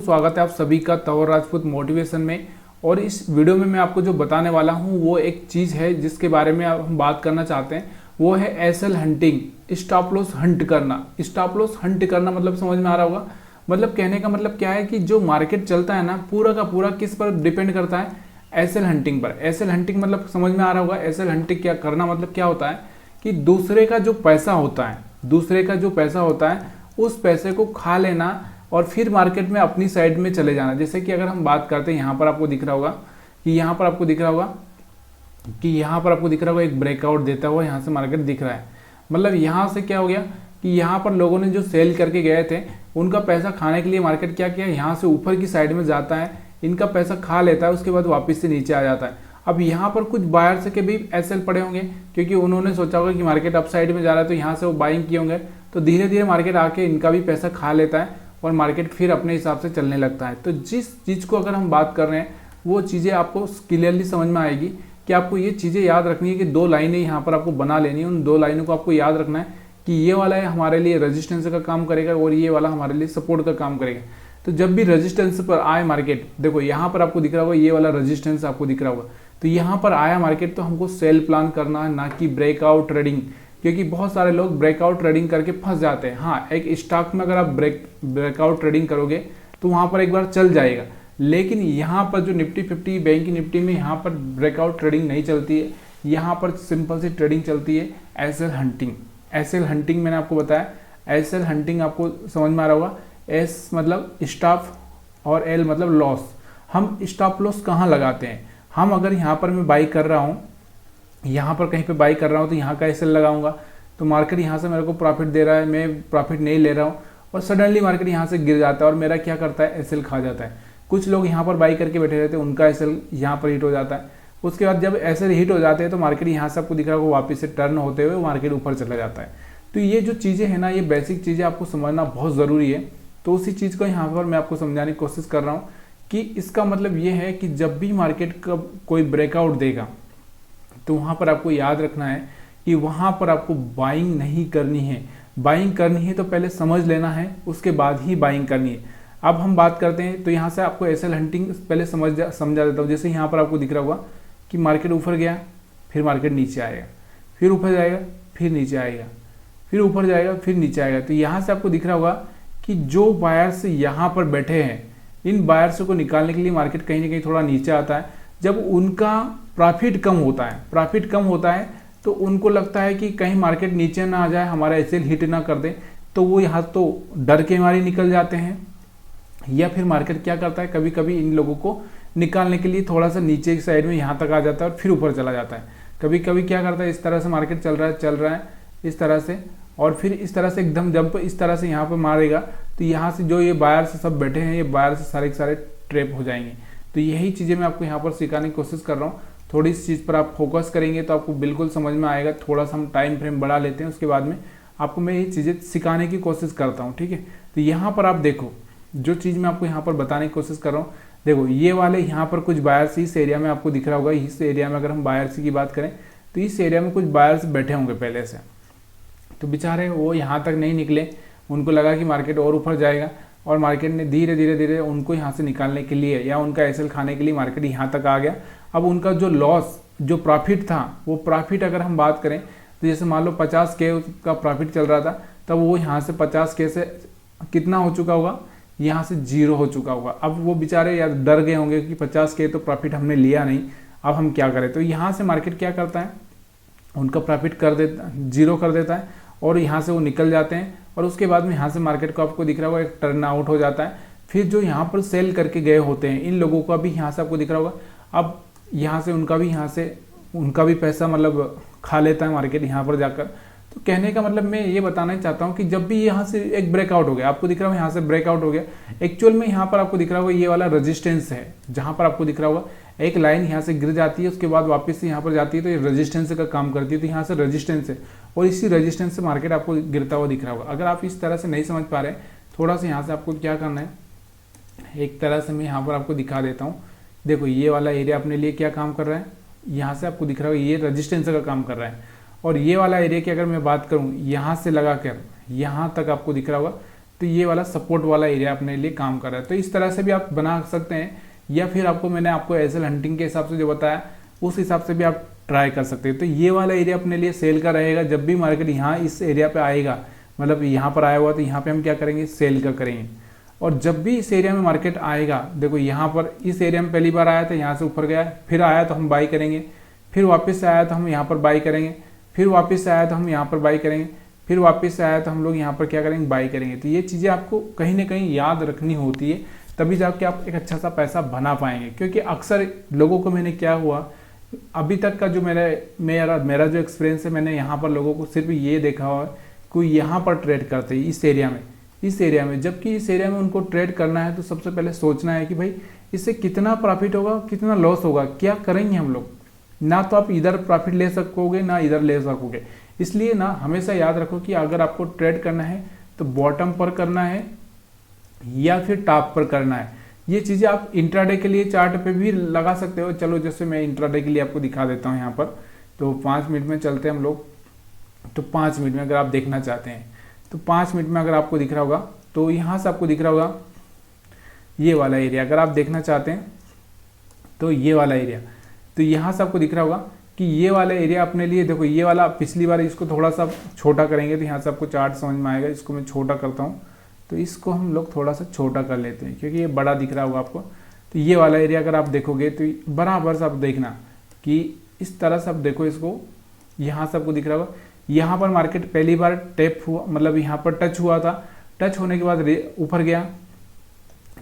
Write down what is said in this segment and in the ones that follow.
स्वागत है आप सभी का तवर राजपूत मोटिवेशन में। और इस वीडियो में मैं आपको जो बताने वाला हूं वो एक चीज़ है जिसके बारे में हम बात करना चाहते हैं। वो है SL hunting, stop loss hunt करना। स्टॉप लॉस हंट करना मतलब समझ में आ रहा होगा। मतलब कहने का मतलब क्या है कि जो मार्केट चलता है ना पूरा का पूरा किस पर डिपेंड करता है, एसएल हंटिंग पर। एसएल हंटिंग मतलब समझ में आ रहा होगा। एसएल हंटिंग क्या करना मतलब क्या होता है कि दूसरे का जो पैसा होता है उस पैसे को खा लेना और फिर मार्केट में अपनी साइड में चले जाना। जैसे कि अगर हम बात करते हैं, यहाँ पर आपको दिख रहा होगा एक ब्रेकआउट देता हुआ यहाँ से मार्केट दिख रहा है। मतलब यहाँ से क्या हो गया कि यहाँ पर लोगों ने जो सेल करके गए थे उनका पैसा खाने के लिए मार्केट क्या किया, यहाँ से ऊपर की साइड में जाता है, इनका पैसा खा लेता है, उसके बाद वापस से नीचे आ जाता है। अब यहाँ पर कुछ बायर्स के भी एसएल पड़े होंगे क्योंकि उन्होंने सोचा होगा कि मार्केट अप साइड में जा रहा है, तो यहाँ से वो बाइंग किए होंगे। तो धीरे धीरे मार्केट आके इनका भी पैसा खा लेता है और मार्केट फिर अपने हिसाब से चलने लगता है। तो जिस चीज़ को अगर हम बात कर रहे हैं वो चीज़ें आपको क्लियरली समझ में आएगी कि आपको ये चीज़ें याद रखनी है कि दो लाइनें यहाँ पर आपको बना लेनी है। उन दो लाइनों को आपको याद रखना है कि ये वाला है हमारे लिए रेजिस्टेंस का काम करेगा और ये वाला हमारे लिए सपोर्ट का काम करेगा। तो जब भी रेजिस्टेंस पर आए मार्केट, देखो यहाँ पर आपको दिख रहा होगा, ये वाला रेजिस्टेंस आपको दिख रहा होगा, तो यहाँ पर आया मार्केट तो हमको सेल प्लान करना है, ना कि ब्रेकआउट ट्रेडिंग। क्योंकि बहुत सारे लोग ब्रेकआउट ट्रेडिंग करके फंस जाते हैं। हाँ, एक स्टॉक में अगर आप ब्रेकआउट ट्रेडिंग करोगे तो वहाँ पर एक बार चल जाएगा, लेकिन यहाँ पर जो निफ्टी 50 बैंक निफ्टी में यहाँ पर ब्रेकआउट ट्रेडिंग नहीं चलती है। यहाँ पर सिंपल सी ट्रेडिंग चलती है एसएल हंटिंग। एसएल हंटिंग मैंने आपको बताया, एसएल हंटिंग आपको समझ में आ रहा होगा। एस मतलब स्टॉप और एल मतलब लॉस। हम स्टॉप लॉस कहाँ लगाते हैं, हम अगर यहाँ पर मैं बाई कर रहा हूँ, यहाँ पर कहीं पे बाई कर रहा हूँ तो यहाँ का एसएल लगाऊंगा, तो मार्केट यहाँ से मेरे को प्रॉफिट दे रहा है, मैं प्रॉफिट नहीं ले रहा हूँ और सडनली मार्केट यहाँ से गिर जाता है और मेरा क्या करता है, एसएल खा जाता है। कुछ लोग यहाँ पर बाई करके बैठे रहते हैं, उनका एसएल यहाँ पर हिट हो जाता है। उसके बाद जब एसएल हिट हो जाते हैं तो मार्केट यहाँ से आपको दिख रहा होगा वापस से टर्न होते हुए मार्केट ऊपर चला जाता है। तो ये जो चीज़ें हैं ना, ये बेसिक चीज़ें आपको समझना बहुत ज़रूरी है। तो उसी चीज़ को यहाँ पर मैं आपको समझाने की कोशिश कर रहा हूँ कि इसका मतलब ये है कि जब भी मार्केट का कोई ब्रेकआउट देगा तो वहाँ पर आपको याद रखना है कि वहाँ पर आपको बाइंग नहीं करनी है। बाइंग करनी है तो पहले समझ लेना है, उसके बाद ही बाइंग करनी है। अब हम बात करते हैं तो यहाँ से आपको एसएल हंटिंग पहले समझा देता हूँ। जैसे यहाँ पर आपको दिख रहा होगा कि मार्केट ऊपर गया, फिर मार्केट नीचे आएगा, फिर ऊपर जाएगा, फिर नीचे आएगा, फिर ऊपर जाएगा, फिर नीचे आएगा। तो यहाँ से आपको दिख रहा होगा कि जो बायर्स यहाँ पर बैठे हैं, इन बायर्स को निकालने के लिए मार्केट कहीं ना कहीं थोड़ा नीचे आता है। जब उनका प्रॉफिट कम होता है तो उनको लगता है कि कहीं मार्केट नीचे ना आ जाए, हमारा एसएल हिट ना कर दे, तो वो यहाँ तो डर के मारे निकल जाते हैं। या फिर मार्केट क्या करता है, कभी कभी इन लोगों को निकालने के लिए थोड़ा सा नीचे की साइड में यहाँ तक आ जाता है और फिर ऊपर चला जाता है। कभी कभी क्या करता है, इस तरह से मार्केट चल रहा है इस तरह से, और फिर इस तरह से एकदम जंप इस तरह से यहाँ पर मारेगा, तो यहाँ से जो ये बायर्स सब बैठे हैं, ये बायर्स सारे के सारे ट्रैप हो जाएंगे। तो यही चीज़ें मैं आपको यहाँ पर सिखाने की कोशिश कर रहा हूँ। थोड़ी इस चीज़ पर आप फोकस करेंगे तो आपको बिल्कुल समझ में आएगा। थोड़ा सा हम टाइम फ्रेम बढ़ा लेते हैं, उसके बाद में आपको मैं ये चीज़ें सिखाने की कोशिश करता हूँ, ठीक है। तो यहाँ पर आप देखो, जो चीज़ मैं आपको यहाँ पर बताने की कोशिश कर रहा हूँ, देखो ये वाले यहाँ पर कुछ बायर्स इस एरिया में आपको दिख रहा होगा। इस एरिया में अगर हम बायर्स की बात करें तो इस एरिया में कुछ बायर्स बैठे होंगे पहले से, तो बेचारे वो यहाँ तक नहीं निकले, उनको लगा कि मार्केट और ऊपर जाएगा और मार्केट ने धीरे धीरे उनको यहाँ से निकालने के लिए या उनका एसएल खाने के लिए मार्केट यहाँ तक आ गया। अब उनका जो लॉस, जो प्रॉफिट था, वो प्रॉफिट अगर हम बात करें तो जैसे मान लो 50K का प्रॉफिट चल रहा था, तब वो यहाँ से 50K से कितना हो चुका होगा, यहाँ से 0 हो चुका होगा। अब वो बेचारे यार डर गए होंगे कि 50K तो प्रॉफिट हमने लिया नहीं, अब हम क्या करें। तो यहाँ से मार्केट क्या करता है, उनका प्रॉफिट 0 कर देता है और यहाँ से वो निकल जाते हैं। और उसके बाद में यहाँ से मार्केट को आपको दिख रहा होगा एक टर्न आउट हो जाता है। फिर जो यहाँ पर सेल करके गए होते हैं, इन लोगों का भी यहाँ से आपको दिख रहा होगा, अब यहाँ से उनका भी पैसा मतलब खा लेता है मार्केट यहाँ पर जाकर। तो कहने का मतलब मैं ये बताना चाहता हूँ कि जब भी यहाँ से एक ब्रेकआउट हो गया, आपको दिख रहा होगा यहाँ से ब्रेकआउट हो गया, एक्चुअल में यहाँ पर आपको दिख रहा होगा ये वाला रेजिस्टेंस है, जहाँ पर आपको दिख रहा होगा एक लाइन यहाँ से गिर जाती है, उसके बाद वापस से यहाँ पर जाती है, तो ये रेजिस्टेंस का काम करती है। तो यहाँ से रेजिस्टेंस है और इसी रेजिस्टेंस से मार्केट आपको गिरता हुआ दिख रहा होगा। अगर आप इस तरह से नहीं समझ पा रहे, थोड़ा सा यहाँ से आपको क्या करना है, एक तरह से मैं यहाँ पर आपको दिखा देता हूँ। देखो ये वाला एरिया अपने लिए क्या काम कर रहा है, यहाँ से आपको दिख रहा होगा ये रेजिस्टेंस का काम कर रहा है। और ये वाला एरिया की अगर मैं बात करूँ, यहाँ से लगा कर यहाँ तक आपको दिख रहा होगा, तो ये वाला सपोर्ट वाला एरिया अपने लिए काम कर रहा है। तो इस तरह से भी आप बना सकते हैं, या फिर मैंने आपको एसएल हंटिंग के हिसाब से जो बताया उस हिसाब से भी आप ट्राई कर सकते हैं। तो ये वाला एरिया अपने लिए सेल का रहेगा। जब भी मार्केट यहाँ इस एरिया पे आएगा, मतलब यहाँ पर आया हुआ, तो यहाँ पे हम क्या करेंगे, सेल का करेंगे। और जब भी इस एरिया में मार्केट आएगा, देखो यहाँ पर इस एरिया में पहली बार आया था, यहाँ से ऊपर गया, फिर आया तो हम बाई करेंगे, फिर वापस से आया तो हम यहाँ पर बाई करेंगे, फिर वापस से आया तो हम यहाँ पर बाई करेंगे, फिर वापस से आया तो हम लोग यहाँ पर क्या करेंगे, बाई करेंगे। तो ये चीज़ें आपको कहीं ना कहीं याद रखनी होती है, तभी जाके आप एक अच्छा सा पैसा बना पाएंगे। क्योंकि अक्सर लोगों को मैंने क्या हुआ अभी तक का जो मेरा जो एक्सपीरियंस है, मैंने यहाँ पर लोगों को सिर्फ ये देखा हुआ कोई यहाँ पर ट्रेड करते हैं इस एरिया में, जबकि इस एरिया में उनको ट्रेड करना है तो सबसे पहले सोचना है कि भाई इससे कितना प्रॉफिट होगा, कितना लॉस होगा, क्या करेंगे हम लोग। ना तो आप इधर प्रॉफिट ले सकोगे ना इधर ले सकोगे। इसलिए ना हमेशा याद रखो कि अगर आपको ट्रेड करना है तो बॉटम पर करना है या फिर टॉप पर करना है। ये चीज़ें आप इंट्राडे के लिए चार्ट पे भी लगा सकते हो। चलो जैसे मैं इंट्राडे के लिए आपको दिखा देता हूँ यहाँ पर, तो 5 मिनट में चलते हैं हम लोग। तो 5 मिनट में अगर आप देखना चाहते हैं तो 5 मिनट में अगर आपको दिख रहा होगा, तो यहाँ से आपको दिख रहा होगा ये वाला एरिया। अगर आप देखना चाहते हैं तो ये वाला एरिया, तो यहाँ से आपको दिख रहा होगा कि ये वाला एरिया अपने लिए, देखो ये वाला पिछली बार, इसको थोड़ा सा छोटा करेंगे तो यहाँ से आपको चार्ट समझ में आएगा। इसको मैं छोटा करता हूँ, तो इसको हम लोग थोड़ा सा छोटा कर लेते हैं क्योंकि ये बड़ा दिख रहा होगा आपको। तो ये वाला एरिया अगर आप देखोगे तो बराबर से आप देखना कि इस तरह से आप देखो इसको, यहाँ से आपको दिख रहा होगा यहाँ पर मार्केट पहली बार टैप हुआ, मतलब यहाँ पर टच हुआ था। टच होने के बाद ऊपर गया,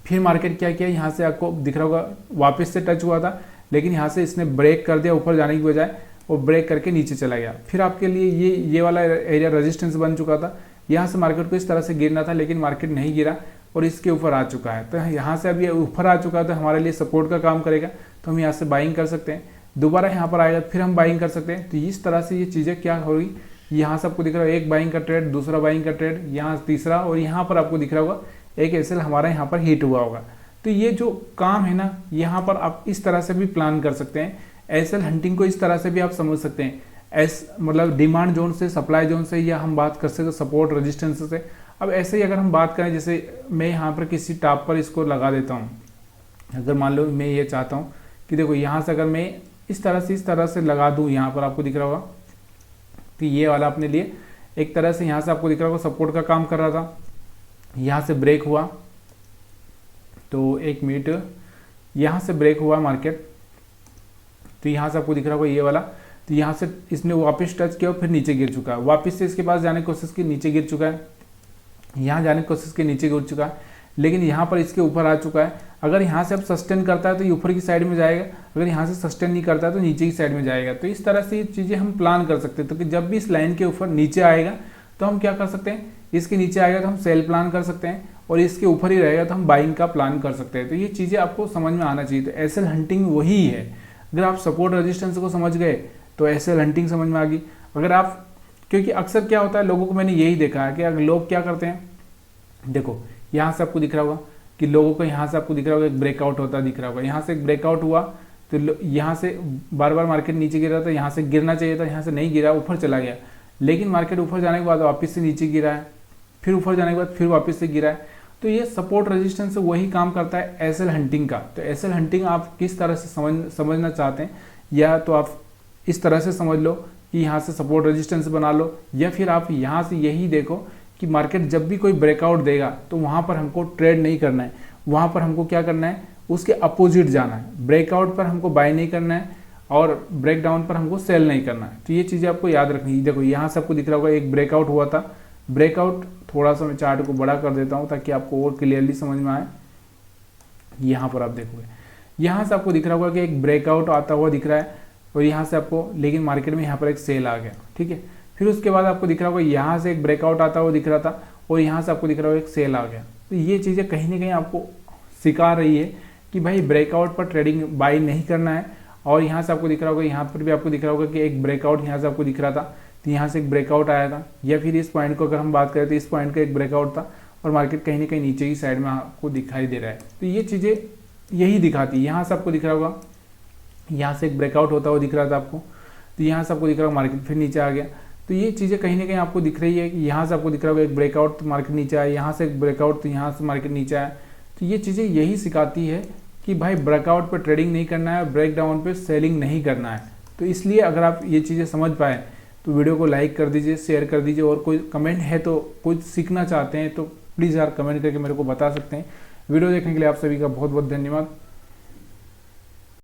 फिर मार्केट क्या किया, यहाँ से आपको दिख रहा होगा वापस से टच हुआ था, लेकिन यहाँ से इसने ब्रेक कर दिया ऊपर जाने की बजाय, वो ब्रेक करके नीचे चला गया। फिर आपके लिए ये वाला एरिया रेजिस्टेंस बन चुका था। यहाँ से मार्केट को इस तरह से गिरना था, लेकिन मार्केट नहीं गिरा और इसके ऊपर आ चुका है। तो यहाँ से अब ये ऊपर आ चुका है तो हमारे लिए सपोर्ट का काम करेगा, तो हम यहाँ से बाइंग कर सकते हैं। दोबारा यहाँ पर आएगा फिर हम बाइंग कर सकते हैं। तो इस तरह से ये चीज़ें क्या होगी, यहाँ से आपको दिख रहा है एक बाइंग का ट्रेड, दूसरा बाइंग का ट्रेड, यहाँ तीसरा, और यहाँ पर आपको दिख रहा होगा एक एसएल हमारा यहाँ पर हिट हुआ होगा। तो ये जो काम है ना, यहाँ पर आप इस तरह से भी प्लान कर सकते हैं। एसएल हंटिंग को इस तरह से भी आप समझ सकते हैं, मतलब डिमांड जोन से, सप्लाई जोन से, या हम बात कर सकते हैं सपोर्ट रेजिस्टेंस से। अब ऐसे ही अगर हम बात करें, जैसे मैं यहाँ पर किसी टॉप पर इसको लगा देता हूँ। अगर मान लो मैं ये चाहता हूँ कि देखो यहाँ से अगर मैं इस तरह से लगा दूँ, यहाँ पर आपको दिख रहा होगा तो ये वाला अपने लिए एक तरह से यहाँ से आपको दिख रहा होगा सपोर्ट का काम कर रहा था। यहाँ से ब्रेक हुआ, तो 1 मिनट, यहाँ से ब्रेक हुआ मार्केट, तो यहाँ से आपको दिख रहा होगा ये वाला, तो यहाँ से इसने वापस टच किया और फिर नीचे गिर चुका है। वापस से इसके पास जाने की कोशिश की, नीचे गिर चुका है, यहाँ जाने की कोशिश की, नीचे गिर चुका है, लेकिन यहाँ पर इसके ऊपर आ चुका है। अगर यहाँ से अब सस्टेन करता है तो ये ऊपर की साइड में जाएगा, अगर यहाँ से सस्टेन नहीं करता है तो नीचे की साइड में जाएगा। तो इस तरह से ये चीज़ें हम प्लान कर सकते हैं। तो कि जब भी इस लाइन के ऊपर नीचे आएगा तो हम क्या कर सकते हैं, इसके नीचे आएगा तो हम सेल प्लान कर सकते हैं, और इसके ऊपर ही रहेगा तो हम बाइंग का प्लान कर सकते हैं। तो ये चीज़ें आपको समझ में आना चाहिए। तो एसएल हंटिंग वही है। अगर आप सपोर्ट रेजिस्टेंस को समझ गए तो एसएल हंटिंग समझ में आ गई। अगर आप, क्योंकि अक्सर क्या होता है लोगों को, मैंने यही देखा है कि अगर लोग क्या करते हैं, देखो यहाँ से आपको दिख रहा होगा कि लोगों को यहाँ से आपको दिख रहा होगा एक ब्रेकआउट होता दिख रहा होगा। यहाँ से एक ब्रेकआउट हुआ तो यहाँ से बार बार मार्केट नीचे गिर रहा था, यहाँ से गिरना चाहिए था, यहाँ से नहीं गिरा, ऊपर चला गया। लेकिन मार्केट ऊपर जाने के बाद वापस से नीचे गिरा है, फिर ऊपर जाने के बाद फिर वापस से गिरा है। तो ये सपोर्ट रेजिस्टेंस से वही काम करता है एसएल हंटिंग का। तो एसएल हंटिंग आप किस तरह से समझना चाहते हैं, या तो आप इस तरह से समझ लो कि यहाँ से सपोर्ट रेजिस्टेंस बना लो, या फिर आप यहाँ से यही देखो कि मार्केट जब भी कोई ब्रेकआउट देगा तो वहाँ पर हमको ट्रेड नहीं करना है, वहाँ पर हमको क्या करना है, उसके अपोजिट जाना है। ब्रेकआउट पर हमको बाय नहीं करना है और ब्रेक डाउन पर हमको सेल नहीं करना है। तो ये चीज़ें आपको याद रखनी है। देखो यहाँ से आपको दिख रहा होगा एक ब्रेकआउट हुआ था, ब्रेकआउट, थोड़ा सा मैं चार्ट को बड़ा कर देता हूँ ताकि आपको और क्लियरली समझ में आए। यहाँ पर आप देखोगे यहाँ से आपको दिख रहा होगा कि एक ब्रेकआउट आता हुआ दिख रहा है, और यहाँ से आपको, लेकिन मार्केट में यहाँ पर एक सेल आ गया, ठीक है। फिर उसके बाद आपको दिख रहा होगा यहाँ से एक ब्रेकआउट आता हुआ दिख रहा था, और यहाँ से आपको दिख रहा होगा एक सेल आ गया। तो ये चीज़ें कहीं ना कहीं आपको सिखा रही है कि भाई ब्रेकआउट पर ट्रेडिंग बाई नहीं करना है। और यहाँ से आपको दिख रहा होगा, यहाँ पर भी आपको दिख रहा होगा कि एक ब्रेकआउट यहाँ से आपको दिख रहा था, तो यहाँ से एक ब्रेकआउट आया था, या फिर इस पॉइंट को अगर हम बात करें तो इस पॉइंट का एक ब्रेकआउट था, और मार्केट कहीं ना कहीं नीचे की साइड में आपको दिखाई दे रहा है। तो ये चीज़ें यही दिखाती है। यहाँ से आपको दिख रहा होगा, यहाँ से एक ब्रेकआउट होता हुआ दिख रहा था आपको, तो यहाँ से आपको दिख रहा होगा मार्केट फिर नीचे आ गया। तो ये चीज़ें कहीं ना कहीं आपको दिख रही है कि यहाँ से आपको दिख रहा होगा एक ब्रेकआउट तो मार्केट नीचे आया, यहाँ से एक ब्रेकआउट तो यहाँ से मार्केट नीचे आया। तो ये चीज़ें यही सिखाती है कि भाई ब्रेकआउट पे ट्रेडिंग नहीं करना है, ब्रेक डाउन पे सेलिंग नहीं करना है। तो इसलिए अगर आप ये चीज़ें समझ पाए तो वीडियो को लाइक कर दीजिए, शेयर कर दीजिए, और कोई कमेंट है तो कुछ सीखना चाहते हैं तो प्लीज़ यार कमेंट करके मेरे को बता सकते हैं। वीडियो देखने के लिए आप सभी का बहुत बहुत धन्यवाद।